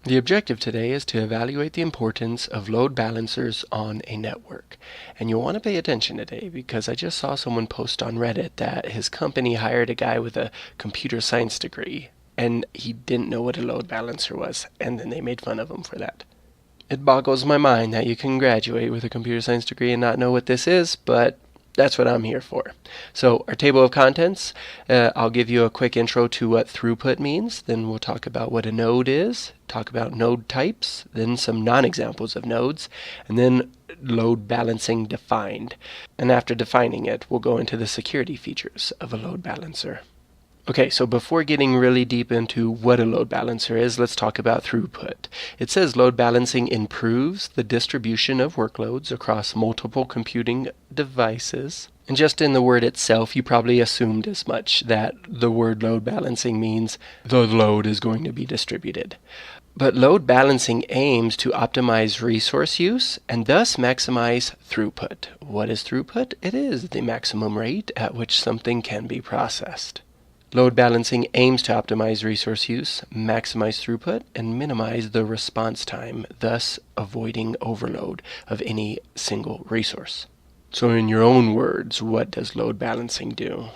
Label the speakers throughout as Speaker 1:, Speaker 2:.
Speaker 1: The objective today is to evaluate the importance of load balancers on a network. And you'll want to pay attention today because I just saw someone post on Reddit that his company hired a guy with a computer science degree and he didn't know what a load balancer was, and then they made fun of him for that. It boggles my mind that you can graduate with a computer science degree and not know what this is, but that's what I'm here for. So our table of contents, I'll give you a quick intro to what throughput means, then we'll talk about what a node is, talk about node types, then some non-examples of nodes, and then load balancing defined. And after defining it, we'll go into the security features of a load balancer. Okay, so before getting really deep into what a load balancer is, let's talk about throughput. It says load balancing improves the distribution of workloads across multiple computing devices. And just in the word itself, you probably assumed as much, that the word load balancing means the load is going to be distributed. But load balancing aims to optimize resource use and thus maximize throughput. What is throughput? It is the maximum rate at which something can be processed. Load balancing aims to optimize resource use, maximize throughput, and minimize the response time, thus avoiding overload of any single resource. So in your own words, what does load balancing do?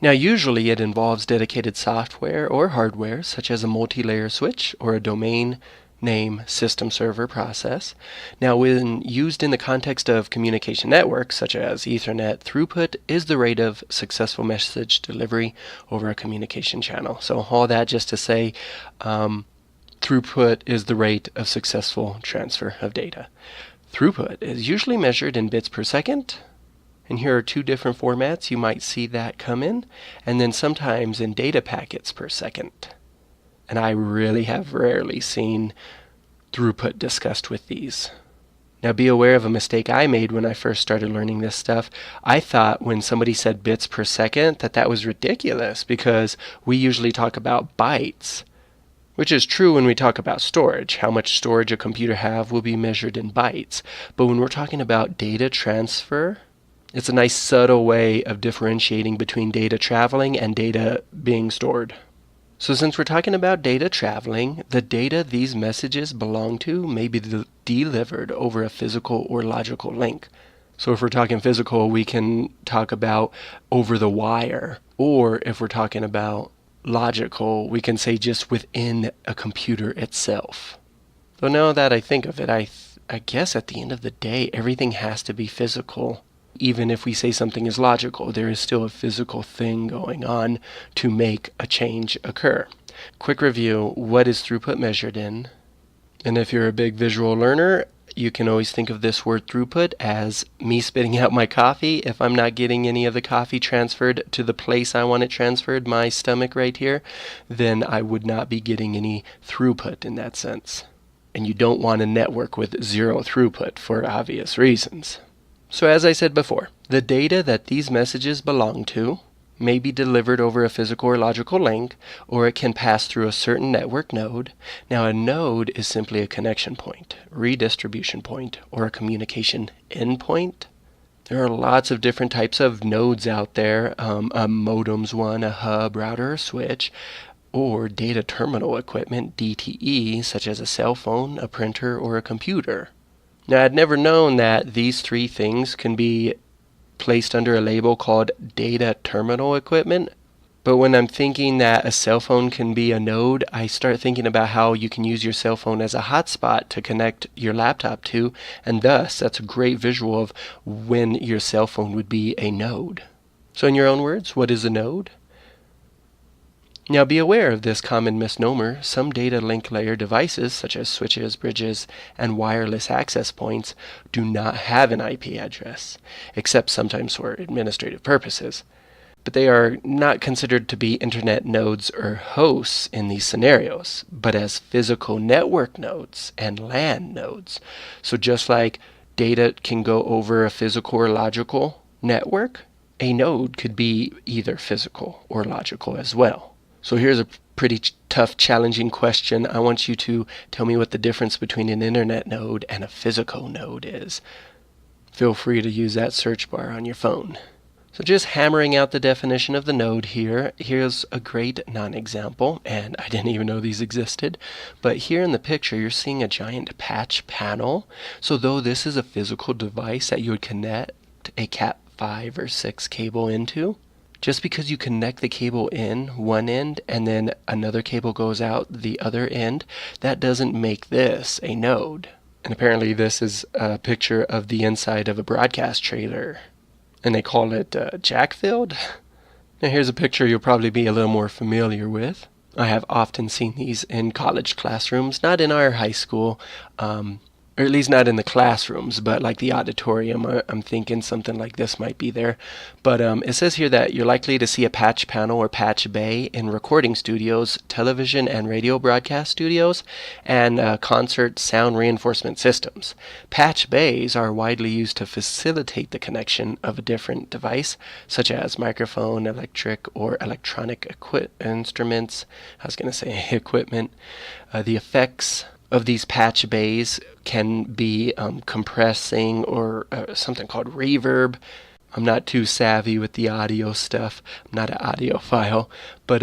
Speaker 1: Now usually it involves dedicated software or hardware, such as a multi-layer switch or a domain name system server process. Now when used in the context of communication networks such as Ethernet, throughput is the rate of successful message delivery over a communication channel. So all that just to say throughput is the rate of successful transfer of data. Throughput is usually measured in bits per second, and here are two different formats you might see that come in, and then sometimes in data packets per second. And I really have rarely seen throughput discussed with these. Now be aware of a mistake I made when I first started learning this stuff. I thought when somebody said bits per second that was ridiculous because we usually talk about bytes, which is true when we talk about storage. How much storage a computer have will be measured in bytes. But when we're talking about data transfer, it's a nice subtle way of differentiating between data traveling and data being stored. So since we're talking about data traveling, the data these messages belong to may be delivered over a physical or logical link. So if we're talking physical, we can talk about over the wire. Or if we're talking about logical, we can say just within a computer itself. So now that I think of it, I guess at the end of the day, everything has to be physical. Even if we say something is logical, there is still a physical thing going on to make a change occur. Quick review, what is throughput measured in? And if you're a big visual learner, you can always think of this word throughput as me spitting out my coffee. If I'm not getting any of the coffee transferred to the place I want it transferred, my stomach right here, then I would not be getting any throughput in that sense. And you don't want a network with zero throughput for obvious reasons. So as I said before, the data that these messages belong to may be delivered over a physical or logical link, or it can pass through a certain network node. Now a node is simply a connection point, redistribution point, or a communication endpoint. There are lots of different types of nodes out there. A modem's one, a hub, router, or switch, or data terminal equipment, DTE, such as a cell phone, a printer, or a computer. Now, I'd never known that these three things can be placed under a label called data terminal equipment. But when I'm thinking that a cell phone can be a node, I start thinking about how you can use your cell phone as a hotspot to connect your laptop to, and thus that's a great visual of when your cell phone would be a node. So in your own words, what is a node? Now be aware of this common misnomer. Some data link layer devices, such as switches, bridges, and wireless access points, do not have an IP address, except sometimes for administrative purposes. But they are not considered to be internet nodes or hosts in these scenarios, but as physical network nodes and LAN nodes. So just like data can go over a physical or logical network, a node could be either physical or logical as well. So here's a pretty tough, challenging question. I want you to tell me what the difference between an internet node and a physical node is. Feel free to use that search bar on your phone. So just hammering out the definition of the node here. Here's a great non-example, and I didn't even know these existed. But here in the picture, you're seeing a giant patch panel. So though this is a physical device that you would connect a Cat 5 or 6 cable into, just because you connect the cable in one end and then another cable goes out the other end, that doesn't make this a node. And apparently this is a picture of the inside of a broadcast trailer, and they call it jack filled. Now here's a picture you'll probably be a little more familiar with. I have often seen these in college classrooms, not in our high school, or at least not in the classrooms, but like the auditorium. I'm thinking something like this might be there. But it says here that you're likely to see a patch panel or patch bay in recording studios, television and radio broadcast studios, and concert sound reinforcement systems. Patch bays are widely used to facilitate the connection of a different device, such as microphone, electric, or electronic instruments. I was going to say equipment. The effects of these patch bays can be compressing or something called reverb. I'm not too savvy with the audio stuff. I'm not an audiophile. But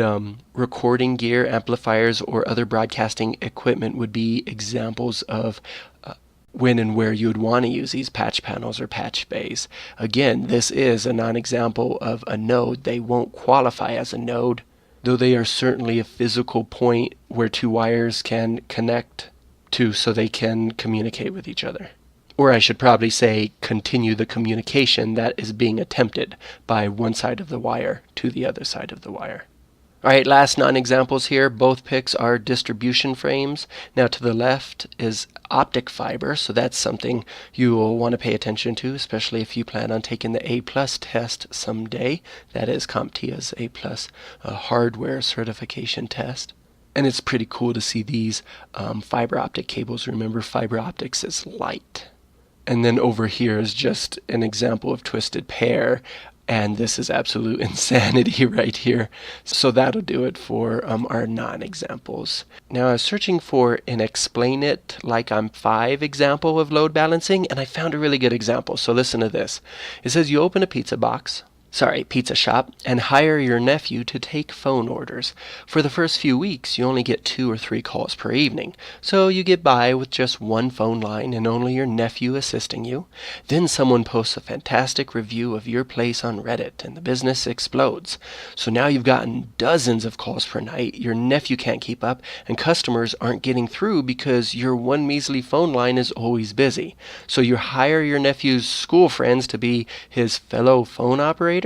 Speaker 1: recording gear, amplifiers, or other broadcasting equipment would be examples of when and where you would want to use these patch panels or patch bays. Again, this is a non-example of a node. They won't qualify as a node, though they are certainly a physical point where two wires can connect to so they can communicate with each other. Or I should probably say continue the communication that is being attempted by one side of the wire to the other side of the wire. Alright, last non-examples here. Both pics are distribution frames. Now to the left is optic fiber, so that's something you will want to pay attention to, especially if you plan on taking the A+ test someday. That is CompTIA's A+ hardware certification test. And it's pretty cool to see these fiber optic cables. Remember, fiber optics is light. And then over here is just an example of twisted pair. And this is absolute insanity right here. So that'll do it for our non-examples. Now I was searching for an explain it like I'm 5 example of load balancing, and I found a really good example. So listen to this. It says you open a pizza shop, and hire your nephew to take phone orders. For the first few weeks, you only get 2 or 3 calls per evening, so you get by with just one phone line and only your nephew assisting you. Then someone posts a fantastic review of your place on Reddit, and the business explodes. So now you've gotten dozens of calls per night, your nephew can't keep up, and customers aren't getting through because your one measly phone line is always busy. So you hire your nephew's school friends to be his fellow phone operators,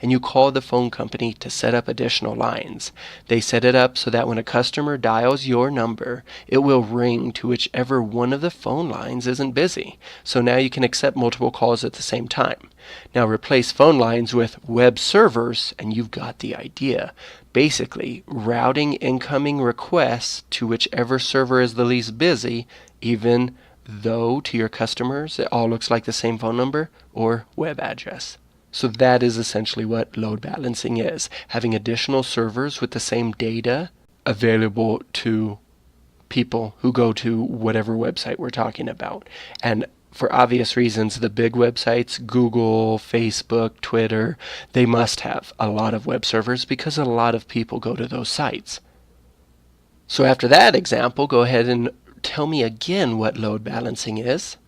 Speaker 1: and you call the phone company to set up additional lines. They set it up so that when a customer dials your number, it will ring to whichever one of the phone lines isn't busy. So now you can accept multiple calls at the same time. Now replace phone lines with web servers, and you've got the idea. Basically, routing incoming requests to whichever server is the least busy, even though to your customers it all looks like the same phone number or web address. So that is essentially what load balancing is, having additional servers with the same data available to people who go to whatever website we're talking about. And for obvious reasons, the big websites, Google, Facebook, Twitter, they must have a lot of web servers because a lot of people go to those sites. So after that example, go ahead and tell me again what load balancing is.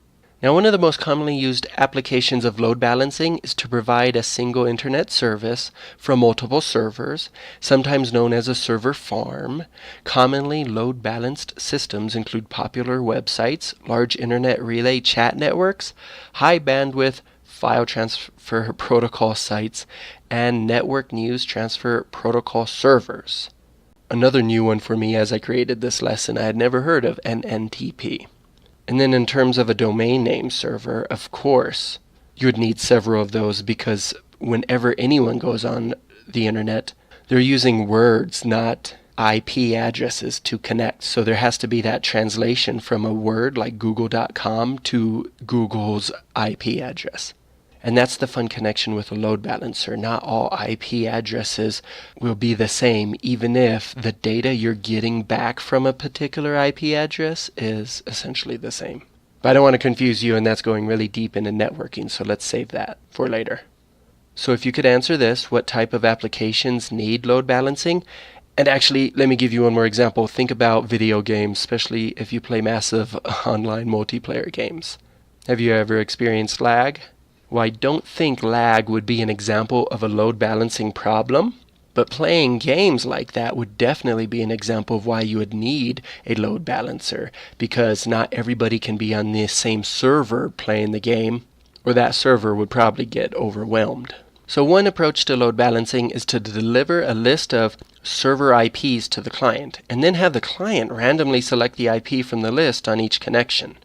Speaker 1: Now, one of the most commonly used applications of load balancing is to provide a single internet service from multiple servers, sometimes known as a server farm. Commonly load balanced systems include popular websites, large internet relay chat networks, high bandwidth file transfer protocol sites, and network news transfer protocol servers. Another new one for me as I created this lesson, I had never heard of an NTP. And then in terms of a domain name server, of course, you would need several of those because whenever anyone goes on the internet, they're using words, not IP addresses to connect. So there has to be that translation from a word like google.com to Google's IP address. And that's the fun connection with a load balancer. Not all IP addresses will be the same, even if the data you're getting back from a particular IP address is essentially the same. But I don't want to confuse you, and that's going really deep into networking, so let's save that for later. So if you could answer this, what type of applications need load balancing? And actually, let me give you one more example. Think about video games, especially if you play massive online multiplayer games. Have you ever experienced lag? Well, I don't think lag would be an example of a load balancing problem, but playing games like that would definitely be an example of why you would need a load balancer, because not everybody can be on the same server playing the game, or that server would probably get overwhelmed. So one approach to load balancing is to deliver a list of server IPs to the client, and then have the client randomly select the IP from the list on each connection.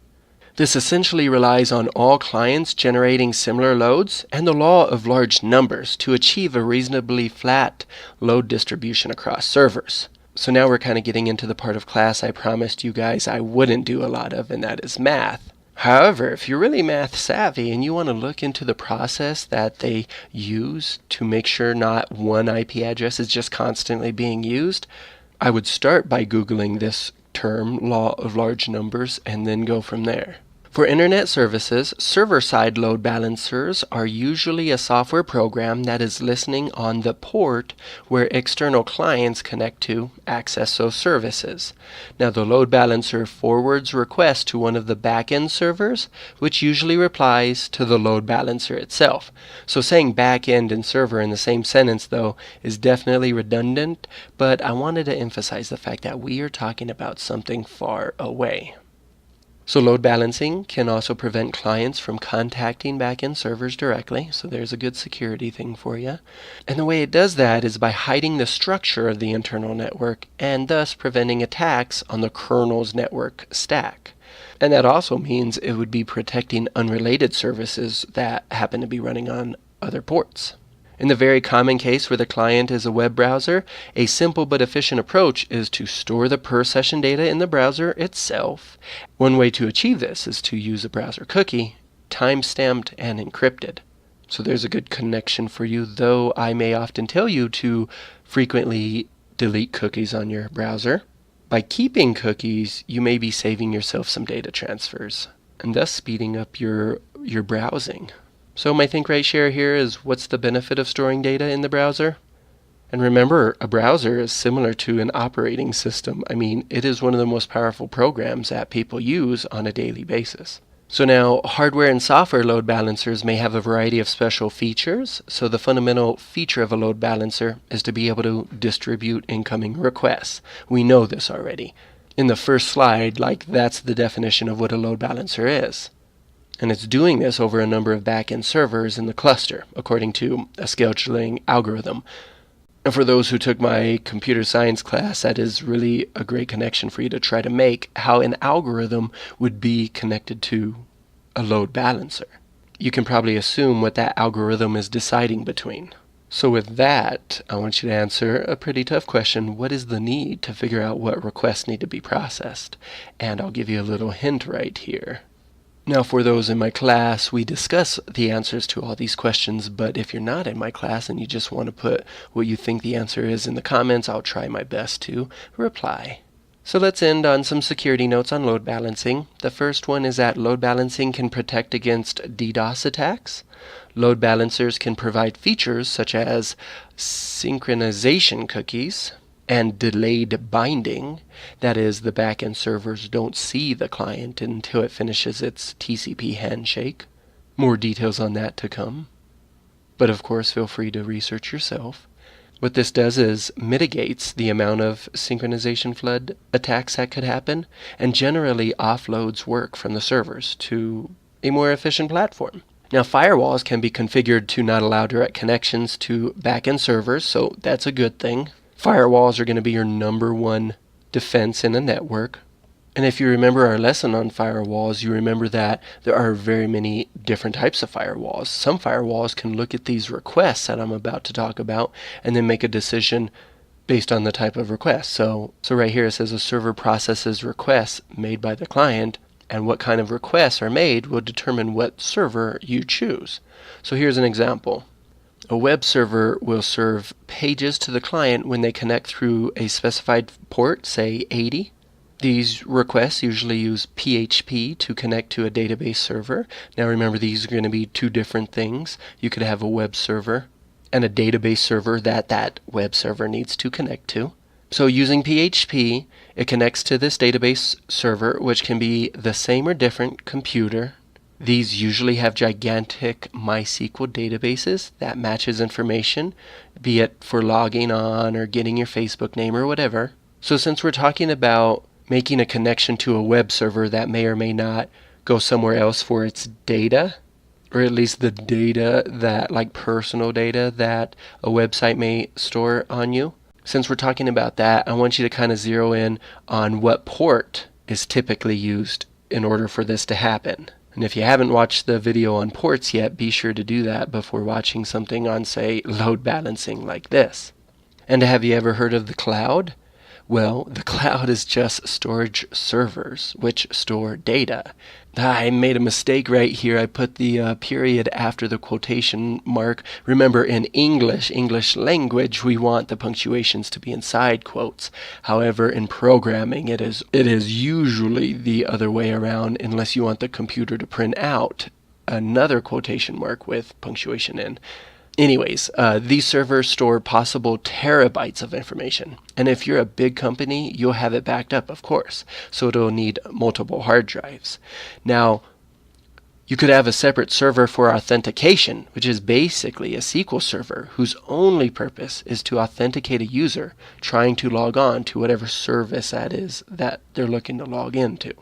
Speaker 1: This essentially relies on all clients generating similar loads and the law of large numbers to achieve a reasonably flat load distribution across servers. So now we're kind of getting into the part of class I promised you guys I wouldn't do a lot of, and that is math. However, if you're really math savvy and you want to look into the process that they use to make sure not one IP address is just constantly being used, I would start by Googling this term, law of large numbers, and then go from there. For internet services, server-side load balancers are usually a software program that is listening on the port where external clients connect to access those services. Now, the load balancer forwards requests to one of the back-end servers, which usually replies to the load balancer itself. So saying back-end and server in the same sentence, though, is definitely redundant, but I wanted to emphasize the fact that we are talking about something far away. So load balancing can also prevent clients from contacting backend servers directly, so there's a good security thing for you. And the way it does that is by hiding the structure of the internal network and thus preventing attacks on the kernel's network stack. And that also means it would be protecting unrelated services that happen to be running on other ports. In the very common case where the client is a web browser, a simple but efficient approach is to store the per-session data in the browser itself. One way to achieve this is to use a browser cookie, time-stamped and encrypted. So there's a good connection for you, though I may often tell you to frequently delete cookies on your browser. By keeping cookies, you may be saving yourself some data transfers, and thus speeding up your browsing. So my think right share here is, what's the benefit of storing data in the browser? And remember, a browser is similar to an operating system. I mean, it is one of the most powerful programs that people use on a daily basis. So now, hardware and software load balancers may have a variety of special features. So the fundamental feature of a load balancer is to be able to distribute incoming requests. We know this already. In the first slide, that's the definition of what a load balancer is. And it's doing this over a number of back-end servers in the cluster, according to a scheduling algorithm. And for those who took my computer science class, that is really a great connection for you to try to make, how an algorithm would be connected to a load balancer. You can probably assume what that algorithm is deciding between. So with that, I want you to answer a pretty tough question. What is the need to figure out what requests need to be processed? And I'll give you a little hint right here. Now, for those in my class, we discuss the answers to all these questions, but if you're not in my class and you just want to put what you think the answer is in the comments, I'll try my best to reply. So let's end on some security notes on load balancing. The first one is that load balancing can protect against DDoS attacks. Load balancers can provide features such as synchronization cookies and delayed binding. That is, the backend servers don't see the client until it finishes its TCP handshake. More details on that to come. But of course, feel free to research yourself. What this does is mitigates the amount of synchronization flood attacks that could happen, and generally offloads work from the servers to a more efficient platform. Now, firewalls can be configured to not allow direct connections to backend servers, so that's a good thing. Firewalls are going to be your number one defense in a network. And if you remember our lesson on firewalls, you remember that there are very many different types of firewalls. Some firewalls can look at these requests that I'm about to talk about and then make a decision based on the type of request. So right here it says a server processes requests made by the client, and what kind of requests are made will determine what server you choose. So here's an example. A web server will serve pages to the client when they connect through a specified port, say 80. These requests usually use PHP to connect to a database server. Now remember, these are going to be two different things. You could have a web server and a database server that web server needs to connect to. So using PHP, it connects to this database server, which can be the same or different computer. These usually have gigantic MySQL databases that matches information, be it for logging on or getting your Facebook name or whatever. So since we're talking about making a connection to a web server that may or may not go somewhere else for its data, or at least the data that, like personal data that a website may store on you. Since we're talking about that, I want you to kind of zero in on what port is typically used in order for this to happen. And if you haven't watched the video on ports yet, be sure to do that before watching something on, say, load balancing like this. And have you ever heard of the cloud? Well, the cloud is just storage servers, which store data. I made a mistake right here. I put the period after the quotation mark. Remember, in English language, we want the punctuations to be inside quotes. However, in programming, it is usually the other way around, unless you want the computer to print out another quotation mark with punctuation in. Anyways, these servers store possible terabytes of information. And if you're a big company, you'll have it backed up, of course. So it'll need multiple hard drives. Now, you could have a separate server for authentication, which is basically a SQL server whose only purpose is to authenticate a user trying to log on to whatever service that is that they're looking to log into.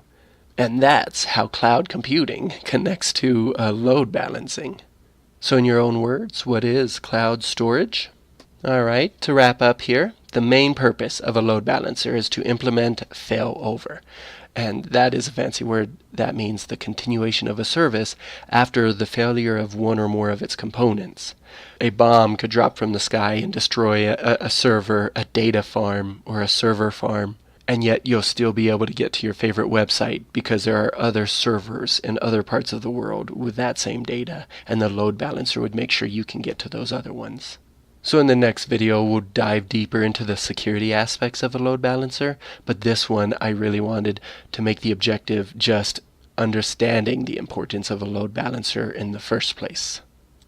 Speaker 1: And that's how cloud computing connects to load balancing. So in your own words, what is cloud storage? All right, to wrap up here, the main purpose of a load balancer is to implement failover. And that is a fancy word that means the continuation of a service after the failure of one or more of its components. A bomb could drop from the sky and destroy a server, a data farm, or a server farm. And yet you'll still be able to get to your favorite website because there are other servers in other parts of the world with that same data, and the load balancer would make sure you can get to those other ones. So in the next video, we'll dive deeper into the security aspects of a load balancer, but this one I really wanted to make the objective just understanding the importance of a load balancer in the first place.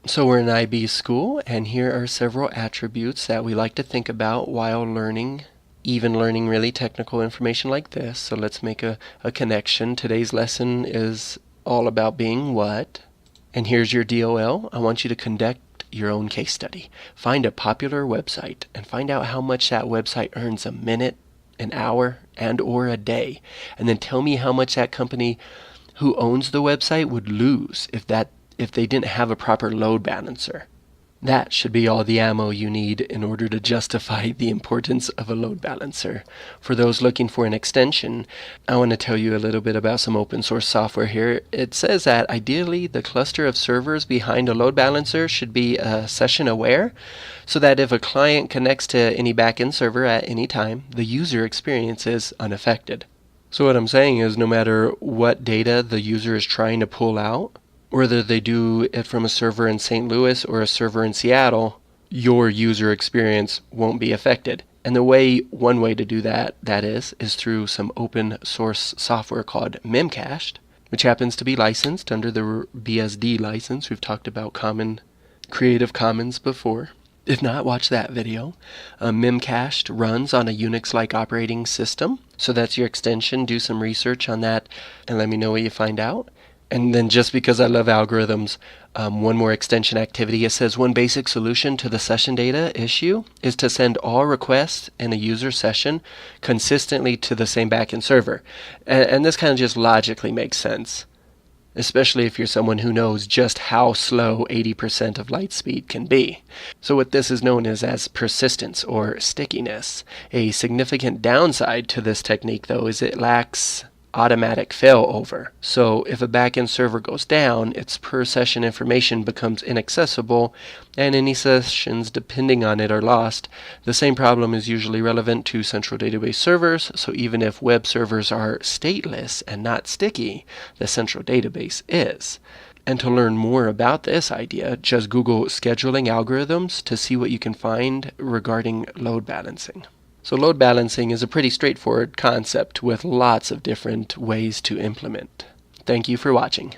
Speaker 1: So we're in IB school, and here are several attributes that we like to think about while learning really technical information like this. So let's make a connection. Today's lesson is all about being what? And here's your DOL. I want you to conduct your own case study. Find a popular website and find out how much that website earns a minute, an hour, and or a day. And then tell me how much that company who owns the website would lose if they didn't have a proper load balancer. That should be all the ammo you need in order to justify the importance of a load balancer. For those looking for an extension, I want to tell you a little bit about some open source software here. It says that ideally the cluster of servers behind a load balancer should be session aware, so that if a client connects to any backend server at any time, the user experience is unaffected. So what I'm saying is no matter what data the user is trying to pull out, whether they do it from a server in St. Louis or a server in Seattle, your user experience won't be affected. And one way to do that is through some open source software called Memcached, which happens to be licensed under the BSD license. We've talked about Creative Commons before. If not, watch that video. Memcached runs on a Unix-like operating system. So that's your extension. Do some research on that and let me know what you find out. And then just because I love algorithms, one more extension activity. It says one basic solution to the session data issue is to send all requests in a user session consistently to the same backend server. And this kind of just logically makes sense, especially if you're someone who knows just how slow 80% of light speed can be. So what this is known as persistence or stickiness. A significant downside to this technique, though, is it lacks automatic failover. So if a backend server goes down, its per session information becomes inaccessible, and any sessions depending on it are lost. The same problem is usually relevant to central database servers, so even if web servers are stateless and not sticky, the central database is. And to learn more about this idea, just Google scheduling algorithms to see what you can find regarding load balancing. So load balancing is a pretty straightforward concept with lots of different ways to implement. Thank you for watching.